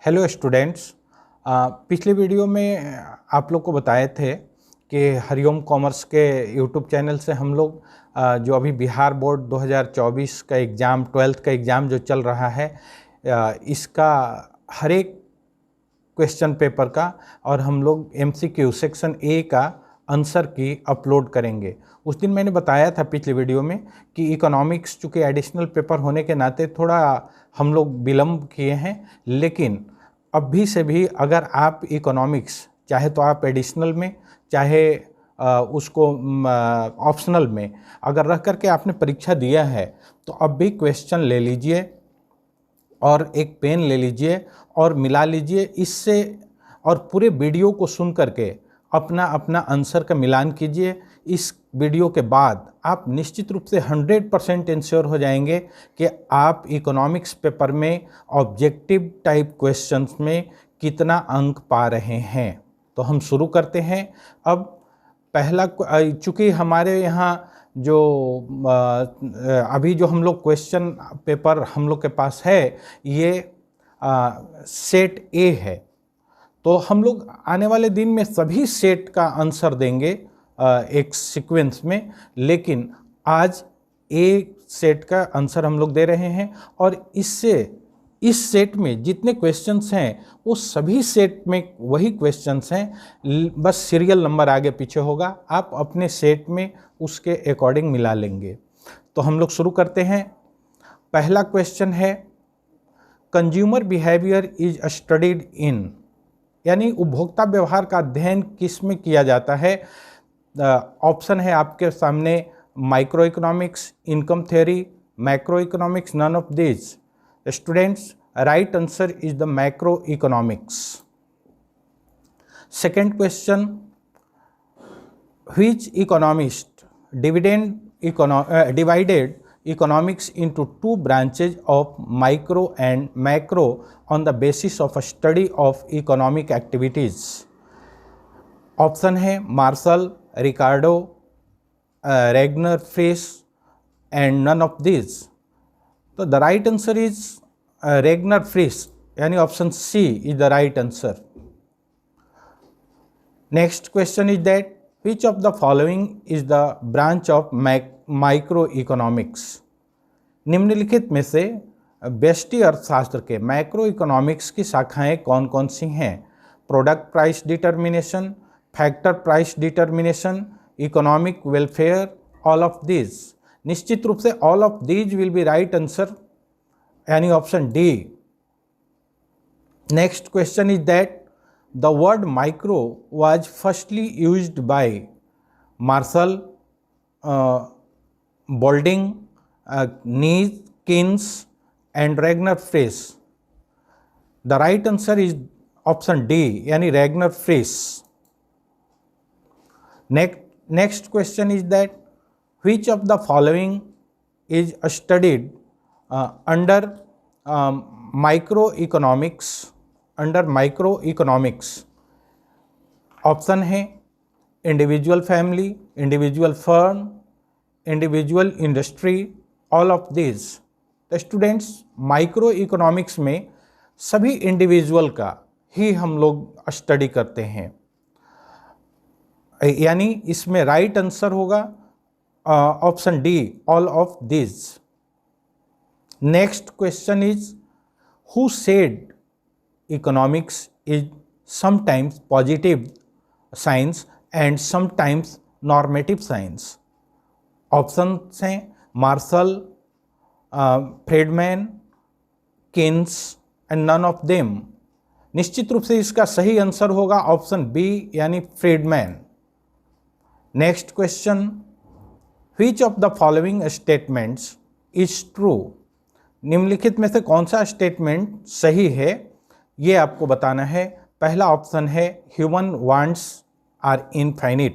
Hello students. पिछले video में आप लोग को बताए थे कि हरिओम कॉमर्स के यूट्यूब चैनल से हम लोग जो अभी बिहार बोर्ड 2024 का एग्ज़ाम 12th का एग्ज़ाम जो चल रहा है इसका हर एक क्वेश्चन पेपर का और हम लोग MCQ सेक्शन ए का आंसर की अपलोड करेंगे। उस दिन मैंने बताया था पिछले वीडियो में कि इकोनॉमिक्स चूँकि एडिशनल पेपर होने के नाते थोड़ा हम लोग विलम्ब किए हैं, लेकिन अभी से भी अगर आप इकोनॉमिक्स चाहे तो आप एडिशनल में चाहे उसको ऑप्शनल में अगर रख करके आपने परीक्षा दिया है तो अब भी क्वेश्चन ले लीजिए और एक पेन ले लीजिए और मिला लीजिए इससे, और पूरे वीडियो को सुन करके अपना अपना आंसर का मिलान कीजिए। इस वीडियो के बाद आप निश्चित रूप से 100% इंश्योर हो जाएंगे कि आप इकोनॉमिक्स पेपर में ऑब्जेक्टिव टाइप क्वेश्चंस में कितना अंक पा रहे हैं। तो हम शुरू करते हैं। अब पहला, चूँकि हमारे यहाँ जो अभी जो हम लोग क्वेश्चन पेपर हम लोग के पास है ये सेट ए है, तो हम लोग आने वाले दिन में सभी सेट का आंसर देंगे एक सीक्वेंस में, लेकिन आज ए सेट का आंसर हम लोग दे रहे हैं। और इससे इस सेट में जितने क्वेश्चंस हैं वो सभी सेट में वही क्वेश्चंस हैं, बस सीरियल नंबर आगे पीछे होगा, आप अपने सेट में उसके अकॉर्डिंग मिला लेंगे। तो हम लोग शुरू करते हैं। पहला क्वेश्चन है कंज्यूमर बिहेवियर इज स्टडीड इन, यानी उपभोक्ता व्यवहार का अध्ययन किस में किया जाता है। ऑप्शन है आपके सामने micro economics, income theory, macro economics, none of this. Students, right answer is the macro economics. Second question, which economist divided economics into two branches of micro and macro on the basis of a study of economic activities. Option है Marshall, Ricardo, Ragnar Frisch and none of this. तो the right answer is Ragnar Frisch, यानी option C is the right answer. Next question is that which of the following is the branch of micro economics. निम्नलिखित में से व्यष्टि अर्थशास्त्र के macro economics की शाखाएं कौन कौन सी हैं। Product price determination, factor price determination, economic welfare, all of this. निश्चित रूप से all of these will be right answer, यानी option D. Next question is that the word micro was firstly used by Marshall, Balding, Nees, Keynes and Regner Friis. The right answer is option D, यानी Regner Friis. Next question is that which of the following is studied under microeconomics? Under micro economics option है individual family, individual firm, individual industry, all of this. तो students, micro economics में सभी individual का ही हम लोग study करते हैं, यानी इसमें राइट आंसर होगा option D, all of this. Next question is who said economics is sometimes positive science and sometimes normative science. Options हैं Marshall, Friedman, Keynes and none of them. निश्चित रूप से इसका सही आंसर होगा ऑप्शन बी, यानी Friedman. Next question, which of the following statements is true. निम्नलिखित में से कौन सा स्टेटमेंट सही है ये आपको बताना है। पहला ऑप्शन है human wants are infinite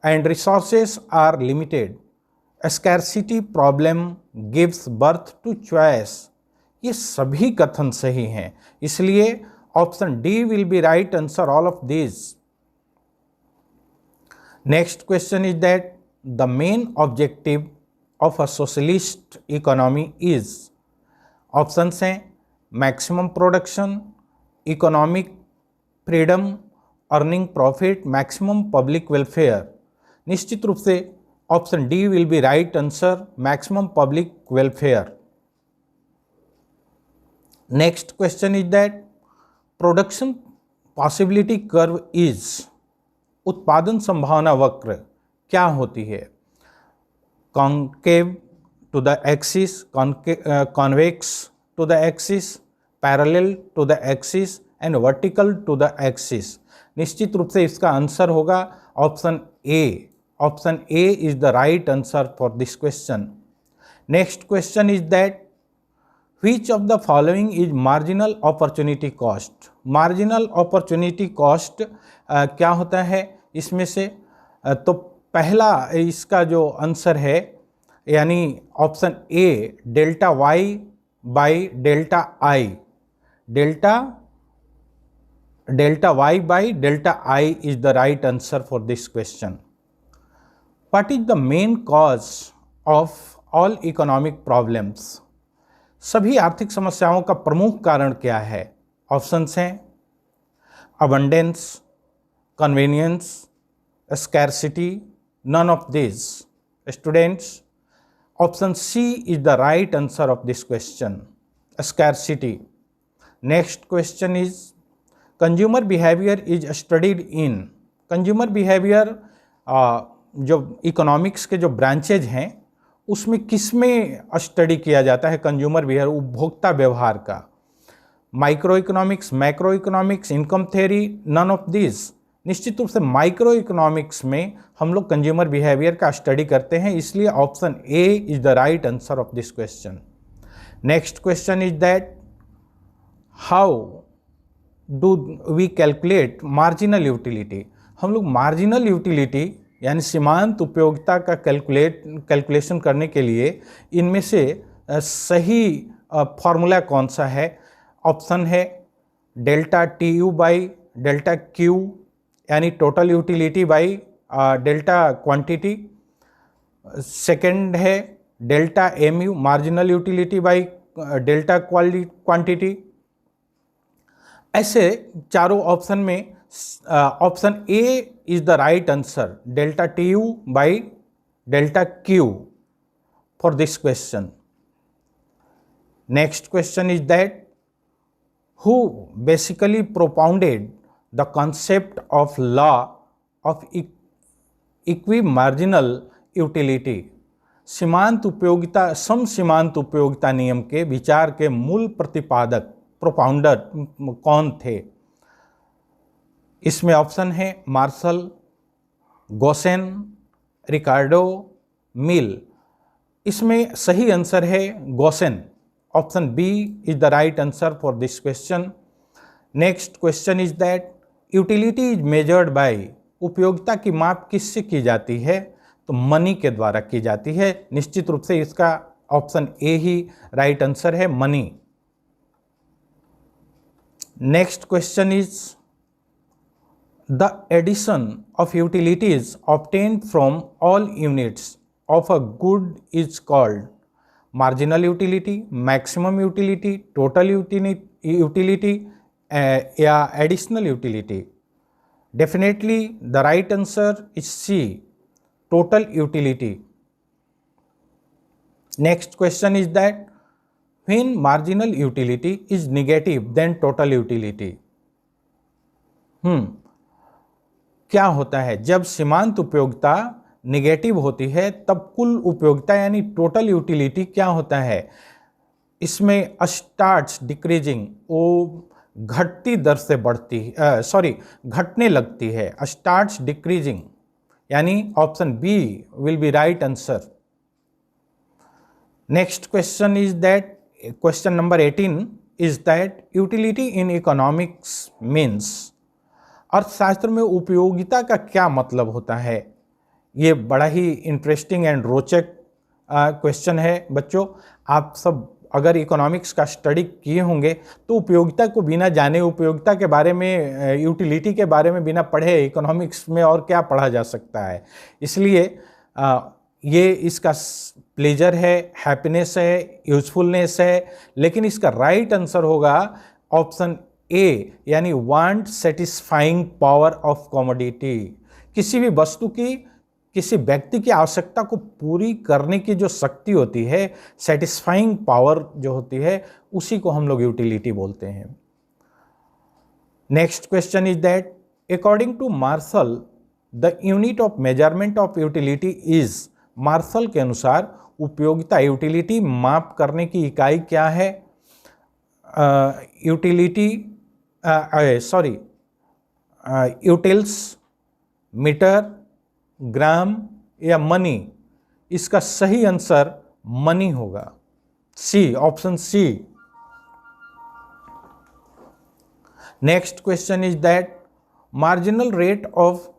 and resources are limited, scarcity problem gives birth to choice. ये सभी कथन सही हैं, इसलिए option D will be right answer, all of this. Next question is that the main objective of a socialist economy is. Options हैं maximum production, economic freedom, earning profit, maximum public welfare. निश्चित रूप से option D will be right answer, maximum public welfare. Next question is that production possibility curve is, उत्पादन संभावना वक्र क्या होती है? Concave to the axis, convex to the axis, parallel to the axis and vertical to the axis. निश्चित रूप से इसका आंसर होगा option A. Option A is the right answer for this question. Next question is that which of the following is marginal opportunity cost. Marginal opportunity cost क्या होता है इसमें से? तो पहला इसका जो आंसर है यानी option A delta Y by delta I, delta Y by delta I is the right answer for this question. What is the main cause of all economic problems. सभी आर्थिक समस्याओं का प्रमुख कारण क्या है? ऑप्शंस हैं abundance, convenience, scarcity, none of this. Students, option C is the right answer of this question, scarcity. Next question is consumer behaviour is studied in. Consumer behaviour जो इकोनॉमिक्स के जो ब्रांचेज हैं उसमें किसमें स्टडी किया जाता है? कंज्यूमर बिहेवियर, उपभोक्ता व्यवहार का। Micro economics, macro economics, income theory, none of this. निश्चित रूप से माइक्रो इकोनॉमिक्स में हम लोग कंज्यूमर बिहेवियर का स्टडी करते हैं, इसलिए option A is the right answer of this question. Next question is that how do we calculate marginal utility. हम लोग मार्जिनल यूटिलिटी यानी सीमांत उपयोगिता का कैलकुलेशन करने के लिए इनमें से सही फॉर्मूला कौन सा है? ऑप्शन है delta T U by delta Q यानी total utility by delta quantity. Second है delta M U marginal utility by delta quantity. ऐसे चारों ऑप्शन में option A is the right answer, delta T U by delta Q for this question. Next question is that who basically propounded the concept of law of equimarginal utility। सीमांत उपयोगिता, समसीमांत उपयोगिता नियम के विचार के मूल प्रतिपादक, प्रोपाउंडर कौन थे? इसमें ऑप्शन है मार्शल, गोसेन, रिकार्डो, मिल। इसमें सही आंसर है Gossen. Option B is the right answer for this question. Next question is that utility is measured by. उपयोगिता की माप किससे की जाती है? तो मनी के द्वारा की जाती है। निश्चित रूप से इसका ऑप्शन ए ही राइट आंसर है, money. Next question is the addition of utilities obtained from all units of a good is called marginal utility, maximum utility, total utility या additional utility. Definitely the right answer is C, total utility. Next question is that when marginal utility is negative then total utility. क्या होता है जब सीमांत उपयोगिता negative होती है? तब कुल उपयोगिता यानी टोटल यूटिलिटी क्या होता है? इसमें स्टार्ट्स डिक्रीजिंग, वो घटती दर से बढ़ती घटने लगती है, स्टार्ट्स डिक्रीजिंग, यानी option B will be right answer. Next question is that question number 18 is that utility in economics means. अर्थशास्त्र में उपयोगिता का क्या मतलब होता है? ये बड़ा ही इंटरेस्टिंग एंड रोचक क्वेश्चन है बच्चों। आप सब अगर इकोनॉमिक्स का स्टडी किए होंगे तो उपयोगिता को बिना जाने, उपयोगिता के बारे में, यूटिलिटी के बारे में बिना पढ़े इकोनॉमिक्स में और क्या पढ़ा जा सकता है। इसलिए ये इसका प्लेजर है, हैप्पीनेस है, यूजफुलनेस है, लेकिन इसका राइट आंसर होगा ऑप्शन ए, यानी want satisfying power of commodity. किसी भी वस्तु की, किसी व्यक्ति की आवश्यकता को पूरी करने की जो शक्ति होती है, सेटिस्फाइंग पावर जो होती है, उसी को हम लोग यूटिलिटी बोलते हैं। Next question is that according to Marshall the unit of measurement of utility is, Marshall के अनुसार उपयोगिता, यूटिलिटी माप करने की इकाई क्या है? यूटिलिटी यूटिल्स, मीटर, ग्राम या मनी? इसका सही आंसर मनी होगा, C, option C. Next question is that marginal rate of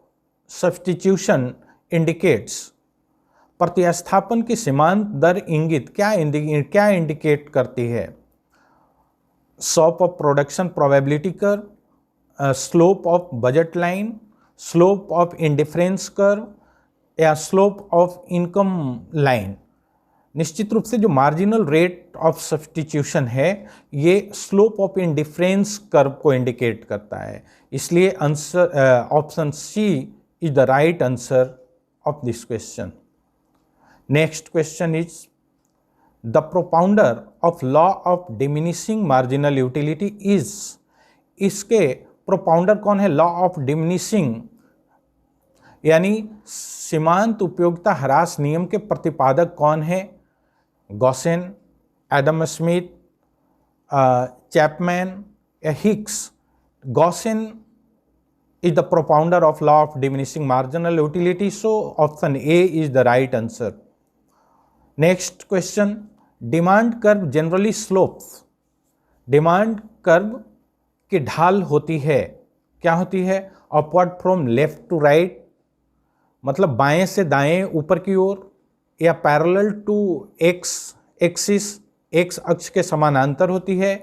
substitution indicates, प्रतिस्थापन की सीमांत दर इंगित क्या इंडिकेट करती है? Slope of production probability curve, slope of budget line, slope of indifference curve या स्लोप ऑफ इनकम लाइन? निश्चित रूप से जो मार्जिनल रेट ऑफ सब्स्टिट्यूशन है ये स्लोप ऑफ इंडिफरेंस कर्व को इंडिकेट करता है, इसलिए answer option C is the right answer of this question. Next question is the propounder of law of diminishing marginal utility is, इसके propounder कौन है? Law of diminishing यानी सीमांत उपयोगिता ह्रास नियम के प्रतिपादक कौन है? गॉसेन, एडम स्मिथ, चैपमैन या Hicks? गॉसेन is the propounder of law of diminishing marginal utility, so option A is the right answer. Next question, demand curve generally slopes, demand curve की ढाल होती है, क्या होती है? upward from left to right, मतलब बाएं से दाएं ऊपर की ओर, या parallel to x axis, x अक्ष के समानांतर होती है,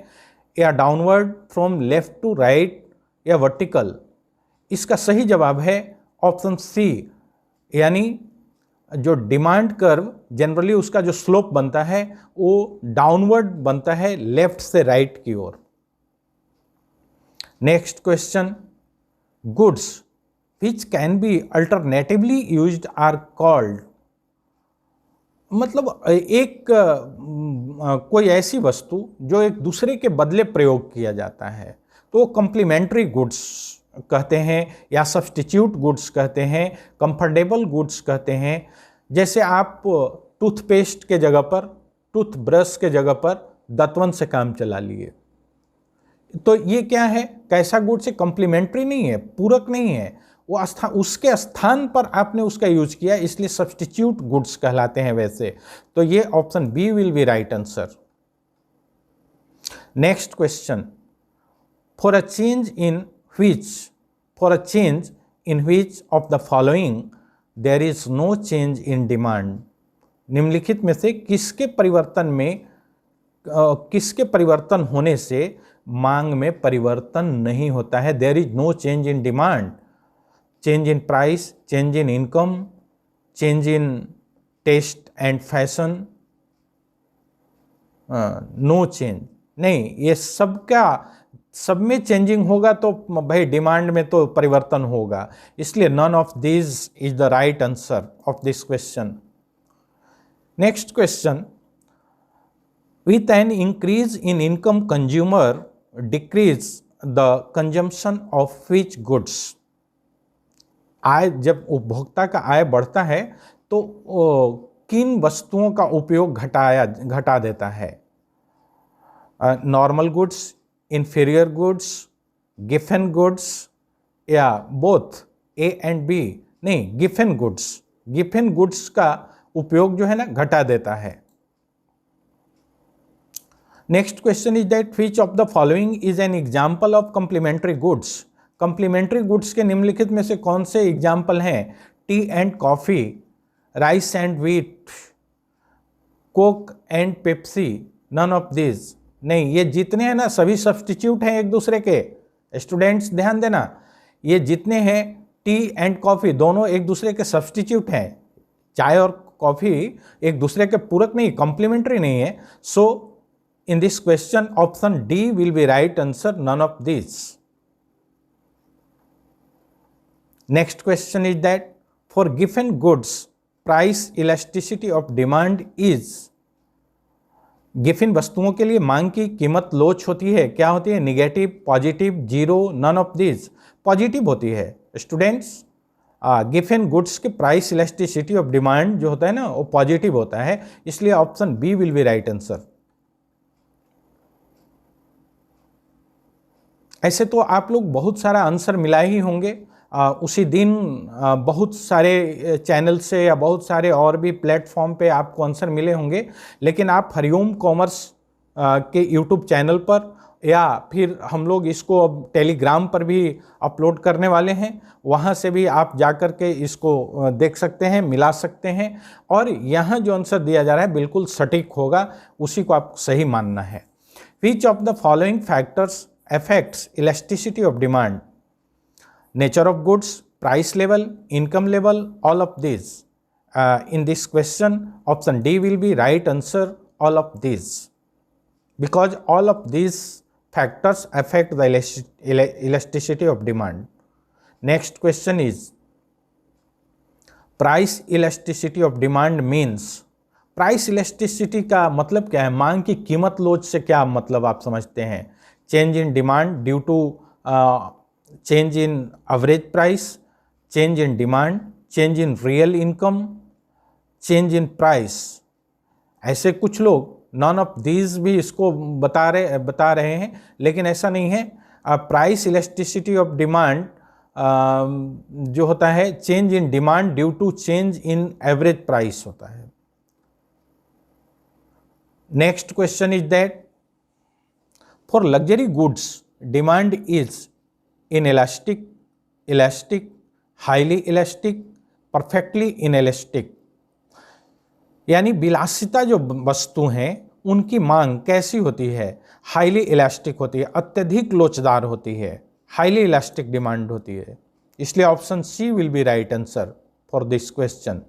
या downward from left to right, या वर्टिकल? इसका सही जवाब है ऑप्शन सी, यानी जो डिमांड कर्व जनरली उसका जो स्लोप बनता है वो डाउनवर्ड बनता है लेफ्ट से राइट की ओर। Next question, goods which can be alternatively used are called, मतलब एक कोई ऐसी वस्तु जो एक दूसरे के बदले प्रयोग किया जाता है तो वो कॉम्प्लीमेंट्री गुड्स कहते हैं, या सब्स्टिट्यूट गुड्स कहते हैं, कंफर्टेबल गुड्स कहते हैं। जैसे आप टूथपेस्ट के जगह पर, टूथब्रश के जगह पर दतवन से काम चला लिए, तो ये क्या है? कैसा गुड्स है? कॉम्प्लीमेंट्री नहीं है, पूरक नहीं है, वो उसके स्थान पर आपने उसका यूज किया, इसलिए सब्स्टिट्यूट गुड्स कहलाते हैं वैसे। तो ये option B will be right answer. Next question, for a change in which of the following there is no change in demand, निम्नलिखित में से किसके परिवर्तन होने से मांग में परिवर्तन नहीं होता है? there is no change in demand, change in price, change in income, change in taste and fashion, no change नहीं, ये सब में चेंजिंग होगा तो भाई डिमांड में तो परिवर्तन होगा, इसलिए none of this is the right answer of this question. Next question, with an increase in income consumer decrease the consumption of which goods, आय, जब उपभोक्ता का आय बढ़ता है तो किन वस्तुओं का उपयोग घटा देता है? Normal goods, inferior goods, giffen goods या both A and B? नहीं, giffen goods, giffen goods का उपयोग जो है ना घटा देता है। Next question is that which of the following is an example of complementary goods, complementary goods के निम्नलिखित में से कौन से एग्जाम्पल हैं? Tea and coffee, rice and wheat, Coke and Pepsi, none of this? नहीं, ये जितने हैं ना सभी सब्स्टिट्यूट हैं एक दूसरे के। स्टूडेंट्स ध्यान देना, ये जितने हैं टी एंड कॉफ़ी दोनों एक दूसरे के सब्स्टिट्यूट हैं। चाय और कॉफ़ी एक दूसरे के पूरक नहीं, कॉम्प्लीमेंट्री नहीं है. So in this question option D will be right answer, none of this. Next question is that for given goods price elasticity of demand is. Given वस्तुओं के लिए मांग की कीमत लोच होती है, क्या होती है? Negative, positive, zero, none of this. Positive होती है स्टूडेंट्स. गिवन गुड्स के प्राइस इलास्टिसिटी ऑफ डिमांड जो होता है ना, वो पॉजिटिव होता है, इसलिए option B will be right answer. ऐसे तो आप लोग बहुत सारा आंसर मिला ही होंगे. उसी दिन बहुत सारे चैनल से या बहुत सारे और भी प्लेटफॉर्म पे आपको आंसर मिले होंगे, लेकिन आप हरिओम कॉमर्स के यूट्यूब चैनल पर या फिर हम लोग इसको अब टेलीग्राम पर भी अपलोड करने वाले हैं, वहाँ से भी आप जाकर के इसको देख सकते हैं, मिला सकते हैं. और यहाँ जो आंसर दिया जा रहा है बिल्कुल सटीक होगा, उसी को आपको सही मानना है. विच of the following factors affects elasticity of demand? Nature of goods, price level, income level, all of these. In this question, option D will be right answer, all of these. Because all of these factors affect the elasticity of demand. Next question is, price elasticity of demand means. Price elasticity का मतलब क्या है? मांग की कीमत लोच से क्या मतलब आप समझते हैं? Change in demand due to change in average price, change in demand, change in real income, change in price. ऐसे कुछ लोग नॉन ऑफ दीज भी इसको बता रहे हैं, लेकिन ऐसा नहीं है. प्राइस इलास्टिसिटी ऑफ डिमांड जो होता है, change in demand due to change in average price होता है. Next question is that for luxury goods demand is inelastic, elastic, highly elastic, perfectly inelastic. यानी विलासिता जो वस्तु हैं उनकी मांग कैसी होती है? हाईली इलास्टिक होती है, अत्यधिक लोचदार होती है, हाईली इलास्टिक डिमांड होती है. इसलिए option C will be right answer for this question.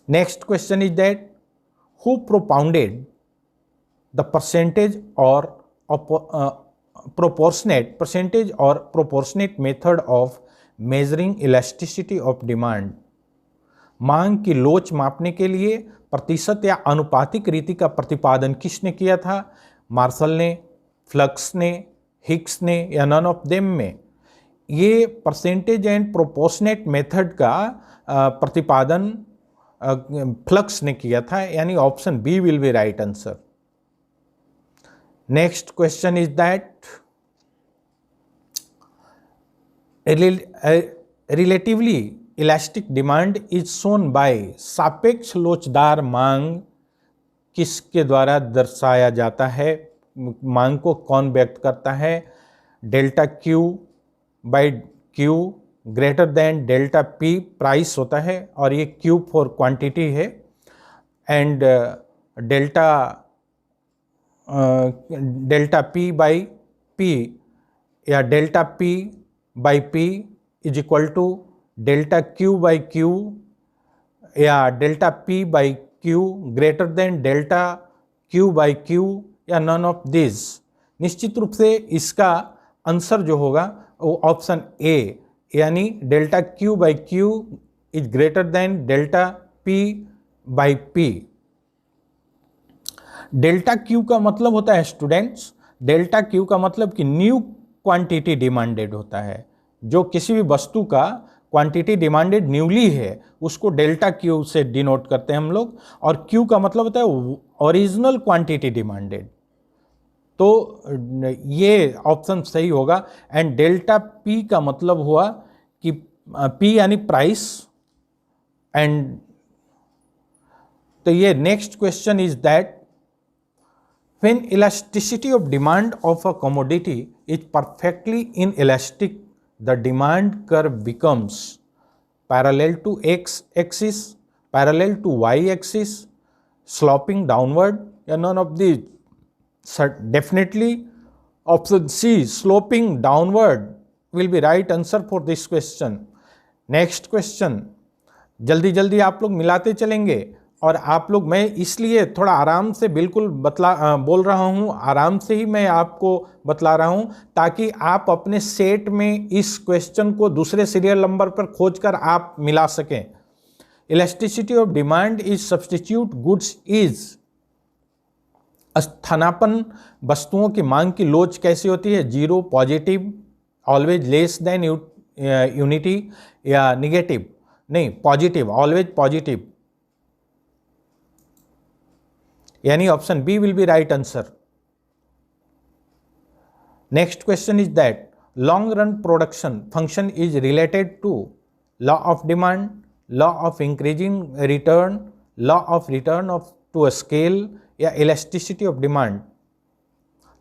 Next question is that who propounded the percentage or proportionate method of measuring elasticity of demand. मांग की लोच मापने के लिए प्रतिशत या अनुपातिक रीति का प्रतिपादन किसने किया था? मार्शल ने, फ्लक्स ने, हिक्स ने या नन ऑफ देम में? ये परसेंटेज एंड प्रोपोर्शनेट मेथड का प्रतिपादन फ्लक्स ने किया था, यानी option B will be right answer. Next question is that relatively elastic demand is shown by. सापेक्ष लोचदार मांग किसके द्वारा दर्शाया जाता है? मांग को कौन व्यक्त करता है? Delta Q by Q greater than delta P price होता है, और ये क्यू फॉर क्वांटिटी है, and delta P by P या delta P by P is equal to delta Q by Q या delta P by Q greater than delta Q by Q या none of this. निश्चित रूप से इसका answer जो होगा वो ऑप्शन ए, यानी delta Q by Q is greater than delta P by P. Delta Q का मतलब होता है स्टूडेंट्स, डेल्टा क्यू का मतलब कि न्यू क्वांटिटी डिमांडेड होता है. जो किसी भी वस्तु का क्वांटिटी डिमांडेड न्यूली है उसको डेल्टा क्यू से डिनोट करते हैं हम लोग, और क्यू का मतलब होता है ओरिजिनल क्वांटिटी डिमांडेड. तो ये ऑप्शन सही होगा. एंड डेल्टा पी का मतलब हुआ कि पी यानी प्राइस. एंड तो ये next question is that when elasticity of demand of a commodity is perfectly inelastic, the demand curve becomes parallel to x axis, parallel to y axis, sloping downward, या none of these. Definitely option C, sloping downward will be right answer for this question. Next question, जल्दी जल्दी आप लोग मिलाते चलेंगे और आप लोग, मैं इसलिए थोड़ा आराम से बिल्कुल बोल रहा हूँ, आराम से ही मैं आपको बतला रहा हूँ ताकि आप अपने सेट में इस क्वेश्चन को दूसरे सीरियल नंबर पर खोजकर आप मिला सकें। Elasticity of demand is substitute goods is, स्थानापन्न वस्तुओं की मांग की लोच कैसी होती है? Zero, positive, always less than unity, या निगेटिव? नहीं, पॉजिटिव, ऑलवेज पॉजिटिव, यानी option B will be right answer. Next question is that long run production function is related to law of demand, law of increasing return, law of return of to a scale, या elasticity of demand?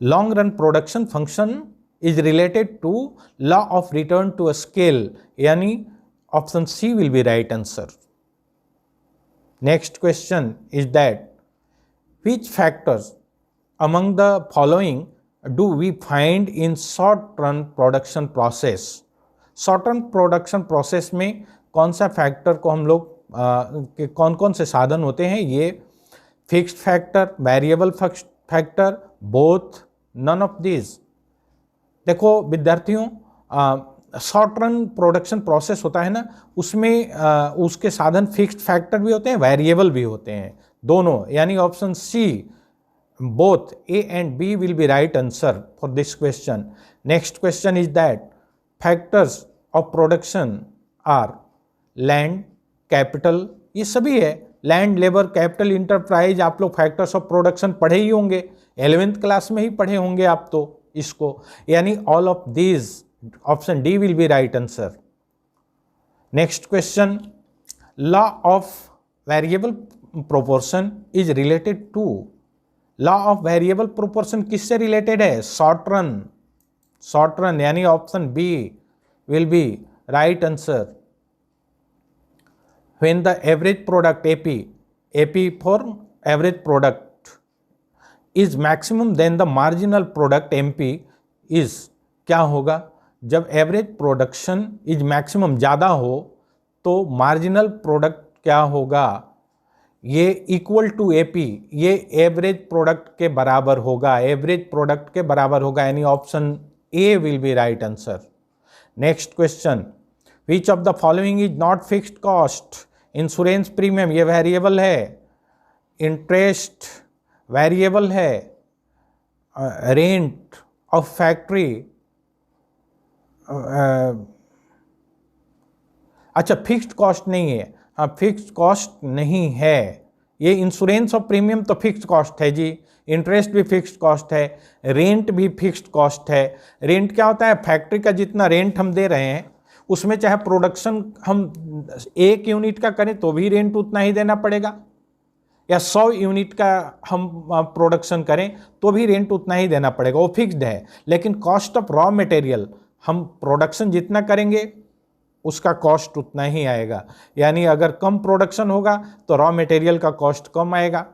Long run production function is related to law of return to a scale, यानी option C will be right answer. Next question is that which factors among the following do we find in short run production process? Short run production process में कौन सा factor को हम लोग कौन कौन से साधन होते हैं? ये fixed factor, variable factor, both, none of this. देखो विद्यार्थियों, शॉर्ट रन प्रोडक्शन प्रोसेस होता है ना, उसमें उसके साधन फिक्स्ड फैक्टर भी होते हैं, वेरिएबल भी होते हैं, दोनों, यानी option C, both A and B will be right answer for this question. Next question is that factors of production are land, capital, ये सभी है, लैंड, लेबर, कैपिटल, इंटरप्राइज। आप लोग फैक्टर्स ऑफ प्रोडक्शन पढ़े ही होंगे, 11th क्लास में ही पढ़े होंगे आप तो इसको, यानी all of these, option D will be right answer. Next question, law of variable proportion is related to, law of variable proportion किससे रिलेटेड है? शॉर्ट रन, शॉर्ट रन, यानी option B will be right answer. When the average product AP, AP for average product, is maximum then the marginal product MP is, क्या होगा? जब average production is maximum ज़्यादा हो तो marginal product क्या होगा? ये इक्वल टू एपी, ये एवरेज प्रोडक्ट के बराबर होगा, एवरेज प्रोडक्ट के बराबर होगा, यानी option A will be right answer. Next question, which of the following is not fixed cost? Insurance premium, ये वेरिएबल है, इंटरेस्ट वेरिएबल है, रेंट ऑफ फैक्ट्री, अच्छा फिक्स्ड कॉस्ट नहीं है, हाँ फिक्स्ड कॉस्ट नहीं है, ये इंश्योरेंस और प्रीमियम तो फिक्स्ड कॉस्ट है जी, इंटरेस्ट भी फिक्स्ड कॉस्ट है, रेंट भी फिक्स्ड कॉस्ट है। रेंट क्या होता है? फैक्ट्री का जितना रेंट हम दे रहे हैं उसमें चाहे प्रोडक्शन हम 1 यूनिट का करें तो भी रेंट उतना ही देना पड़ेगा, या 100 यूनिट का हम प्रोडक्शन करें तो भी रेंट उतना ही देना पड़ेगा, वो फिक्स्ड है। लेकिन कॉस्ट ऑफ रॉ मटेरियल, हम प्रोडक्शन जितना करेंगे उसका कॉस्ट उतना ही आएगा, यानी अगर कम प्रोडक्शन होगा तो रॉ मटेरियल का कॉस्ट कम आएगा,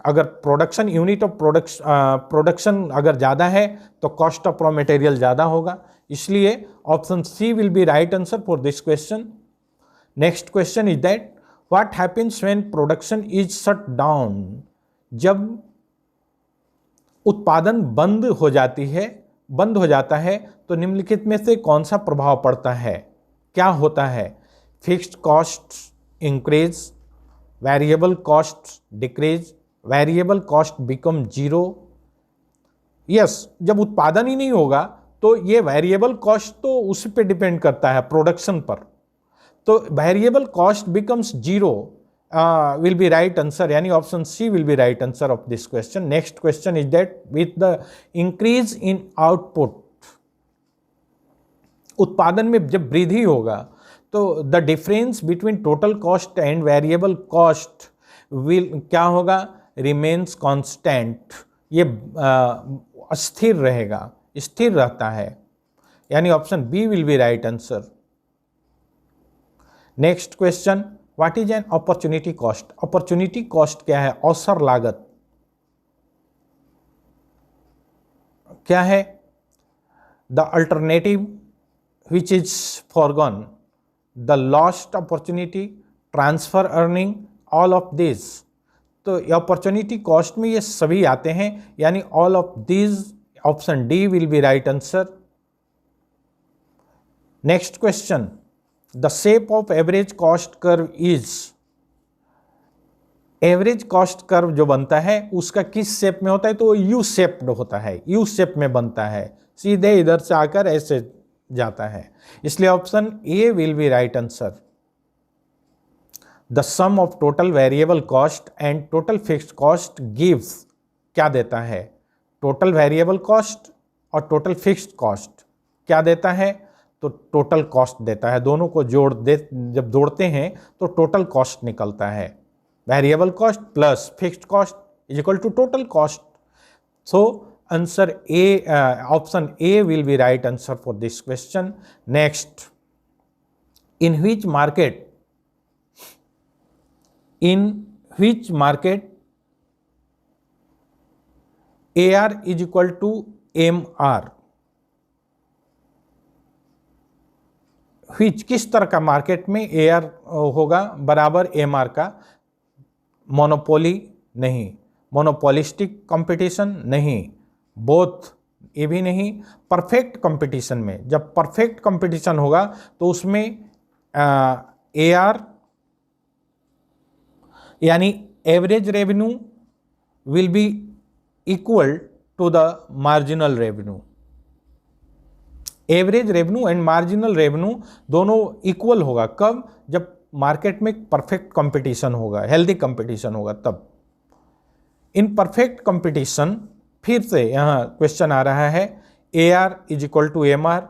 अगर प्रोडक्शन यूनिट ऑफ प्रोडक्शन अगर ज़्यादा है तो कॉस्ट ऑफ रॉ मटेरियल ज़्यादा होगा, इसलिए option C will be right answer for this question. Next question is that what happens when production is shut down? जब उत्पादन बंद हो जाता है तो निम्नलिखित में से कौन सा प्रभाव पड़ता है? क्या होता है? Fixed cost increase, variable cost decrease, variable cost become zero. Yes, जब उत्पादन ही नहीं होगा तो ये वेरिएबल कॉस्ट तो उस पर डिपेंड करता है, प्रोडक्शन पर, तो variable cost becomes zero will be right answer, यानी option C will be right answer of this question. Next question is that with the increase in output, उत्पादन में जब वृद्धि होगा तो the difference between total cost and variable cost will क्या होगा? Remains constant, ये स्थिर रहेगा, स्थिर रहता है, यानी option B will be right answer. Next question, what is an opportunity cost? Opportunity cost क्या है? अवसर लागत क्या है? The alternative which is foregone, the lost opportunity, transfer earning, all of this. तो अपॉर्चुनिटी कॉस्ट में ये सभी आते हैं, यानी all of this, option D will be right answer. Next question, the shape of average cost curve is, average cost curve जो बनता है उसका किस शेप में होता है? तो यू शेप्ड होता है, यू शेप में बनता है, सीधे इधर से आकर ऐसे जाता है, इसलिए option A will be right answer. The sum of total variable cost and total fixed cost gives, क्या देता है? टोटल वेरिएबल कॉस्ट और टोटल फिक्स्ड कॉस्ट क्या देता है? तो टोटल कॉस्ट देता है। दोनों को जब जोड़ते हैं तो टोटल कॉस्ट निकलता है। Variable cost plus fixed cost is equal to total cost. So answer A, option A will be right answer for this question. Next, in which market AR is equal to MR, which किस तरह का market में AR होगा बराबर MR का? Monopoly नहीं, monopolistic competition नहीं, both ये भी नहीं, परफेक्ट कंपटीशन में। जब परफेक्ट कंपटीशन होगा तो उसमें AR यानी average revenue will be equal to the marginal revenue. Average revenue and marginal revenue दोनों इक्वल होगा। कब? जब मार्केट में परफेक्ट कंपटीशन होगा, हेल्दी कंपटीशन होगा तब। इन परफेक्ट कंपटीशन, फिर से यहाँ क्वेश्चन आ रहा है AR is equal to MR,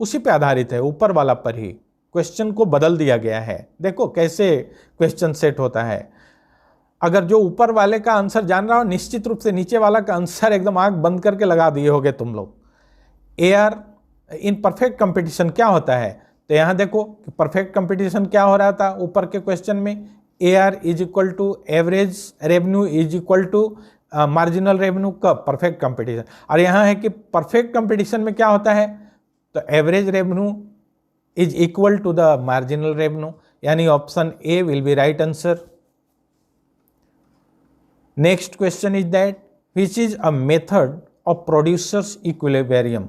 उसी पे आधारित है, ऊपर वाला पर ही क्वेश्चन को बदल दिया गया है। देखो कैसे क्वेश्चन सेट होता है। अगर जो ऊपर वाले का आंसर जान रहा हो, निश्चित रूप से नीचे वाला का आंसर एकदम आंख बंद करके लगा दिए होगे तुम लोग। AR इन परफेक्ट कंपटीशन क्या होता है? तो यहाँ देखो कि परफेक्ट कंपटीशन क्या हो रहा था ऊपर के क्वेश्चन में, AR is equal to average revenue is equal to marginal revenue. कब? Perfect competition. और यहाँ है कि परफेक्ट कंपटीशन में क्या होता है? तो average revenue is equal to the marginal revenue, यानी option A will be right answer. Next question is that which is a method of producers equilibrium,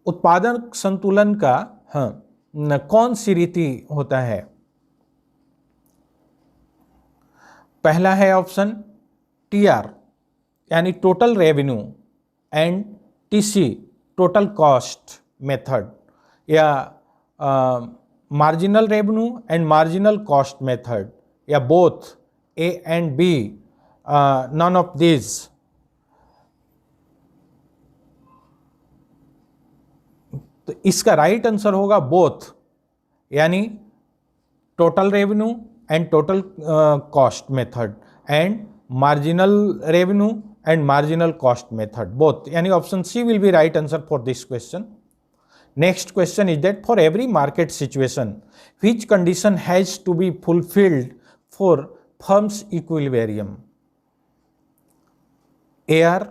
उत्पादन संतुलन का कौन सी रीति होता है? पहला है ऑप्शन TR यानी total revenue and TC total cost method, या marginal revenue and marginal cost method, या both A and B, none of these। तो इसका राइट आंसर होगा बोथ, यानी total revenue and total cost method and marginal revenue and marginal cost method, both, यानी option C will be right answer for this question. Next question is that for every market situation which condition has to be fulfilled for firms equilibrium? AR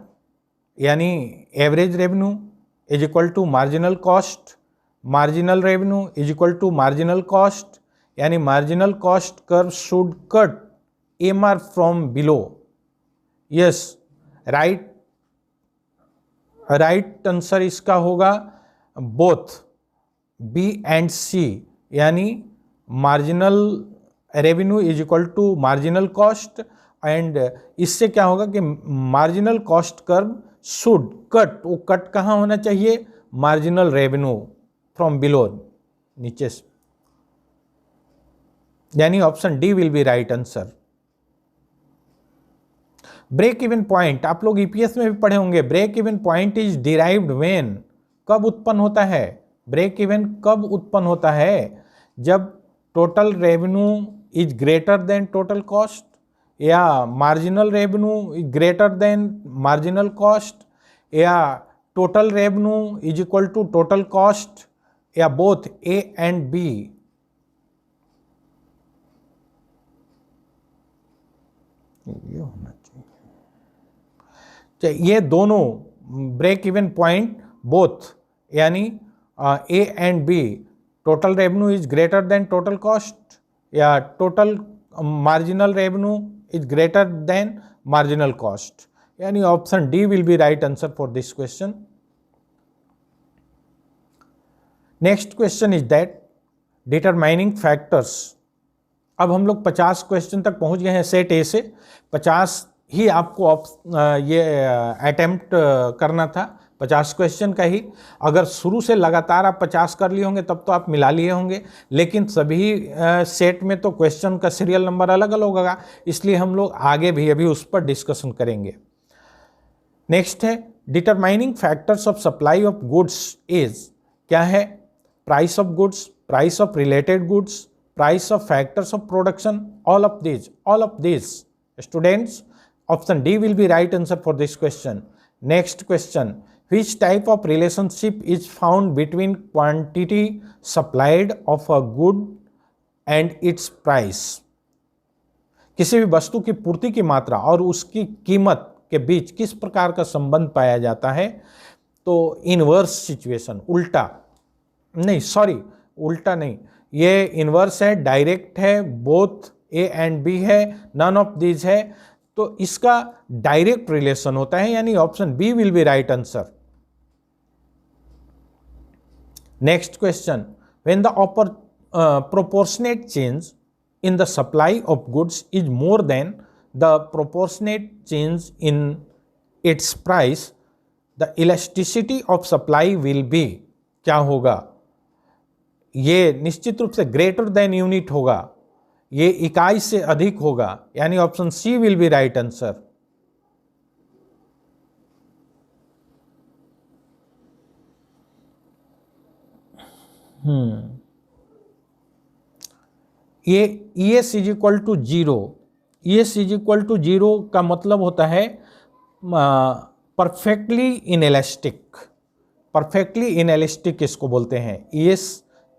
यानी average revenue is equal to marginal cost, marginal revenue is equal to marginal cost, यानी marginal cost curve should cut MR from below. Yes, right answer इसका होगा both B and C, यानी marginal revenue is equal to marginal cost, and इससे क्या होगा कि marginal cost curve should cut, वो cut कहाँ होना चाहिए? मार्जिनल रेवेन्यू फ्रॉम बिलो, नीचे से, यानी option D will be right answer. Break even point आप लोग EPS में भी पढ़े होंगे। Break even point is derived when, कब उत्पन्न होता है? ब्रेक इवन कब उत्पन्न होता है? जब total revenue is greater than total cost, या marginal revenue is greater than marginal cost, या total revenue is equal to total cost, या बोथ A एंड B। ये होना चाहिए, ये दोनों ब्रेक इवन पॉइंट बोथ, यानी A and B, total revenue is greater than total cost या total marginal revenue is greater than marginal cost, यानी option D will be right answer for this question. Next question is that determining factors. अब हम लोग 50 question तक पहुंच गए हैं set ए से. 50 ही आपको ये अटेम्प्ट करना था, 50 क्वेश्चन का ही. अगर शुरू से लगातार आप 50 कर लिए होंगे तब तो आप मिला लिए होंगे, लेकिन सभी सेट में तो क्वेश्चन का सीरियल नंबर अलग अलग होगा, इसलिए हम लोग आगे भी अभी उस पर डिस्कशन करेंगे. नेक्स्ट है determining factors of supply of goods is. क्या है? Price of goods, price of related goods, price of factors of production, all of this. Students, option D will be right answer for this question. Next question, which type of relationship is found between quantity supplied of a good and its price. किसी भी वस्तु की पूर्ति की मात्रा और उसकी कीमत के बीच किस प्रकार का संबंध पाया जाता है? तो इनवर्स सिचुएशन, उल्टा नहीं, ये इनवर्स है, डायरेक्ट है, बोथ ए एंड बी है, नन ऑफ दीज है, तो इसका डायरेक्ट रिलेशन होता है, यानी option B will be right answer. Next question, when the proportionate change in the supply of goods is more than the proportionate change in its price, the elasticity of supply will be. क्या होगा? ये निश्चित रूप से greater than unit होगा, ये इकाई से अधिक होगा, यानी option C will be right answer. ये ES is equal to zero. ES is equal to zero का मतलब होता है परफेक्टली इनएलास्टिक. परफेक्टली इनएलास्टिक इसको बोलते हैं. ES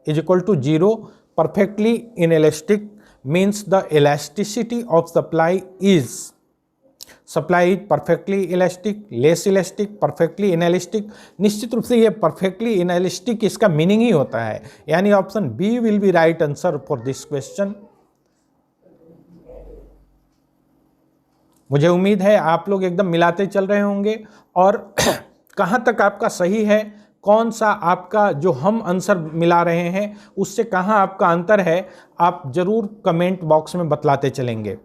is equal to zero, perfectly inelastic means the elasticity of supply is perfectly elastic, less elastic, perfectly inelastic. निश्चित रूप से ये perfectly inelastic इसका मीनिंग ही होता है, यानी option B will be right answer for this question. मुझे उम्मीद है आप लोग एकदम मिलाते चल रहे होंगे और कहाँ तक आपका सही है, कौन सा आपका जो हम आंसर मिला रहे हैं उससे कहाँ आपका अंतर है, आप जरूर कमेंट बॉक्स में बतलाते चलेंगे.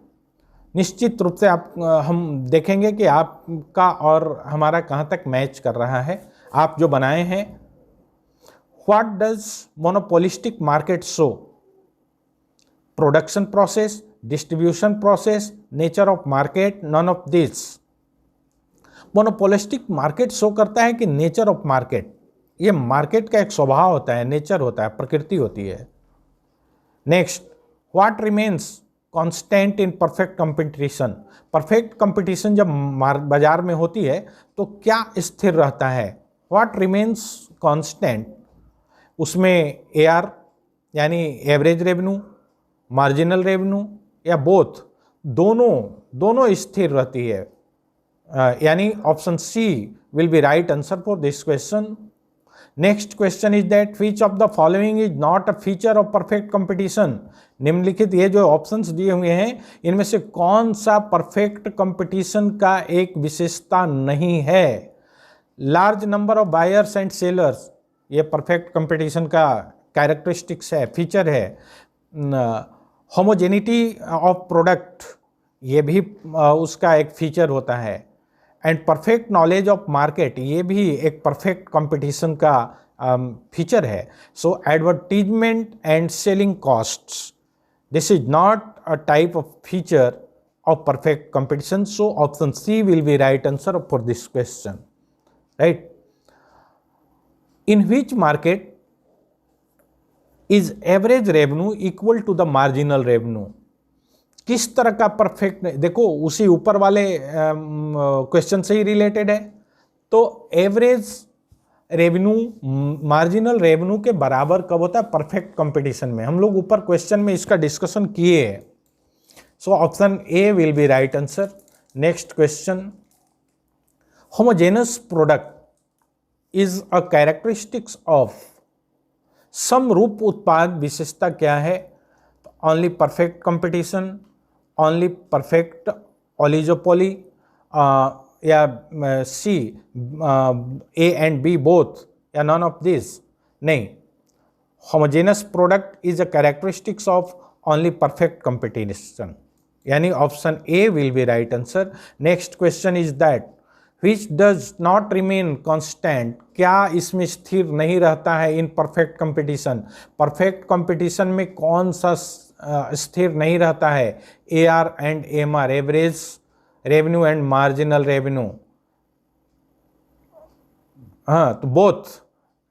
निश्चित रूप से हम देखेंगे कि आपका और हमारा कहाँ तक मैच कर रहा है, आप जो बनाए हैं. What does monopolistic market show? Production process, distribution process, nature of market, none of this. Monopolistic market show करता है कि नेचर ऑफ मार्केट, ये मार्केट का एक स्वभाव होता है, नेचर होता है, प्रकृति होती है. Next, what remains constant in perfect competition? Perfect competition जब बाजार में होती है तो क्या स्थिर रहता है? What remains constant? उसमें AR यानी एवरेज रेवेन्यू, मार्जिनल रेवेन्यू या बोथ, दोनों स्थिर रहती है, यानी option C will be right answer for this question. Next question is that which of the following is not a feature of perfect competition? निम्नलिखित ये जो ऑप्शंस दिए हुए हैं इनमें से कौन सा परफेक्ट कंपटीशन का एक विशेषता नहीं है? Large number of buyers and sellers, ये परफेक्ट कंपटीशन का कैरेक्टरिस्टिक्स है, फीचर है. होमोजेनिटी ऑफ प्रोडक्ट, ये भी उसका एक फीचर होता है. And perfect knowledge of market, ये भी एक परफेक्ट कंपटीशन का फीचर है. So advertisement and selling costs, this is not a type of feature of perfect competition. So option C will be right answer for this question. Right. In which market is average revenue equal to the marginal revenue? किस तरह का perfect, देखो उसी ऊपर वाले question से ही related है. तो एवरेज रेवेन्यू मार्जिनल रेवेन्यू के बराबर कब होता है? परफेक्ट कंपटीशन में. हम लोग ऊपर क्वेश्चन में इसका डिस्कशन किए हैं. So option A will be right answer. Next question, homogeneous product is a characteristics of समरूप उत्पाद विशेषता क्या है? Only perfect competition, only perfect oligopoly, या C A and B both, या नॉन ऑफ दिस? नहीं, homogeneous product is a characteristics of only perfect competition, यानी option A will be right answer. Next question is that which does not remain constant, क्या इसमें स्थिर नहीं रहता है इन perfect competition? Perfect competition में कौन सा स्थिर नहीं रहता है? AR and MR, average revenue and marginal revenue. हाँ, तो बोथ,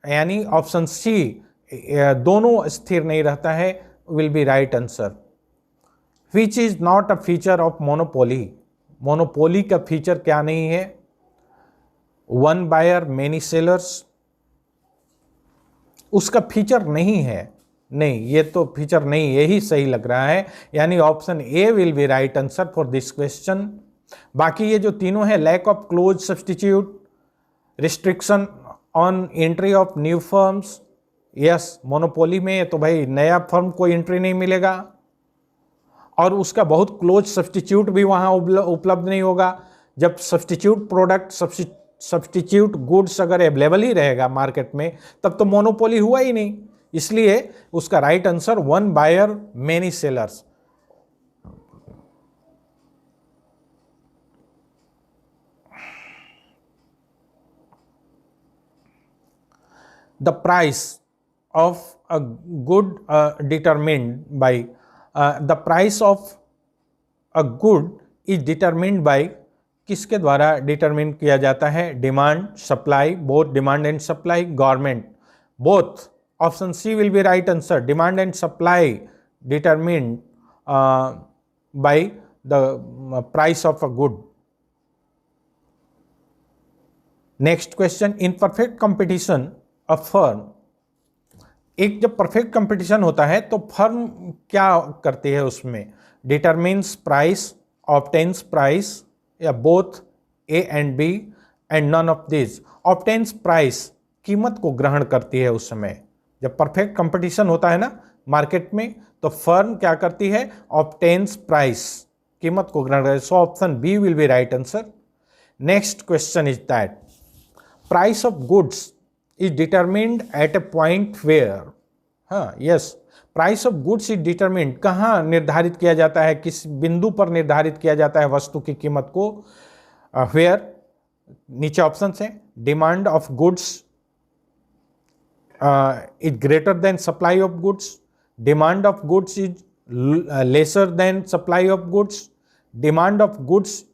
यानी ऑप्शन सी दोनों स्थिर नहीं रहता है, will be right answer. Which is not a feature of monopoly, monopoly का फीचर क्या नहीं है? वन बायर मेनी सेलर्स, उसका फीचर नहीं है। नहीं, ये तो फीचर नहीं, यही सही लग रहा है, यानी option A will be right answer for this question. बाकी ये जो तीनों है, lack of close substitute, restriction on entry of new firms, yes, monopoly में तो भाई नया फर्म को एंट्री नहीं मिलेगा, और उसका बहुत क्लोज सब्सटीट्यूट भी वहाँ उपलब्ध नहीं होगा। जब सब्सटीट्यूट प्रोडक्ट, सब्सटीट्यूट गुड्स अगर अवेलेबल ही रहेगा मार्केट में, तब तो मोनोपोली हुआ ही नहीं। इसलिए उसका right answer one buyer many sellers. The price of a good determined by, the price of a good is determined by, किसके द्वारा डिटरमिन किया जाता है? Demand, supply, both demand and supply, government, both. Option C will be right answer, demand and supply determined by the price of a good. Next question, in perfect competition a firm, एक जब perfect competition होता है तो firm क्या करती है उसमें? Determines price, obtains price, या both A and B and none of this? Obtains price, कीमत को ग्रहण करती है उस समय। जब परफेक्ट कंपटीशन होता है ना मार्केट में, तो फर्म क्या करती है? ऑब्टेन्स प्राइस, कीमत को ग्रहण करती है। So option B will be right answer. Next question is that price of goods is determined at a point where, हाँ yes, price of goods is determined, कहाँ निर्धारित किया जाता है, किस बिंदु पर निर्धारित किया जाता है वस्तु की कीमत को? वेयर, नीचे ऑप्शन है, demand of goods is greater than supply of goods, demand of goods is lesser than supply of goods, demand of goods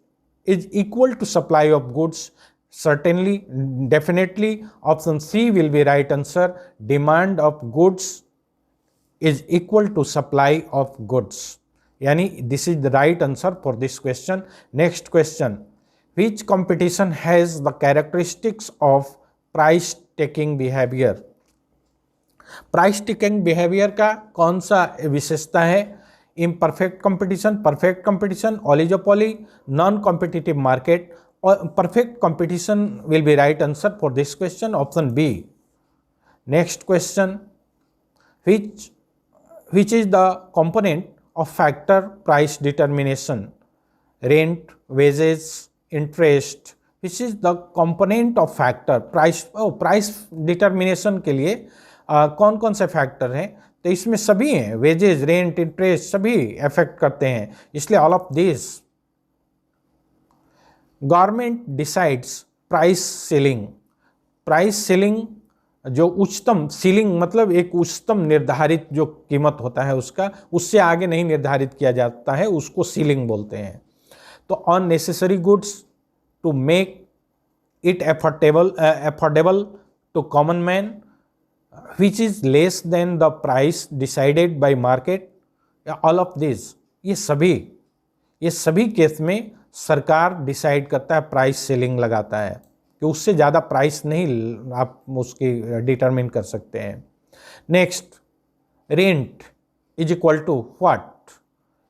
is equal to supply of goods. Certainly, definitely, option C will be right answer. Demand of goods is equal to supply of goods. Yani this is the right answer for this question. Next question, which competition has the characteristics of price taking behavior? Price taking behavior का कौन सा विशेषता है? Imperfect competition, perfect competition, oligopoly, non-competitive market, or perfect competition will be right answer for this question, option B. Next question, which is the component of factor price determination? Rent, wages, interest, which is the component of factor price? price determination के लिए कौन कौन से factor हैं? तो इसमें सभी हैं, वेजेज, रेंट, इंटरेस्ट सभी अफेक्ट करते हैं, इसलिए all of this. Government decides price ceiling, price ceiling जो उच्चतम, सीलिंग मतलब एक उच्चतम निर्धारित जो कीमत होता है उसका, उससे आगे नहीं निर्धारित किया जाता है, उसको सीलिंग बोलते हैं। तो on necessary goods to make it affordable to common man, which is less than the price decided by market, all of this. ये सभी केस में सरकार डिसाइड करता है, प्राइस सेलिंग लगाता है कि उससे ज़्यादा प्राइस नहीं आप उसकी डिटरमिन कर सकते हैं। Next, rent is equal to what?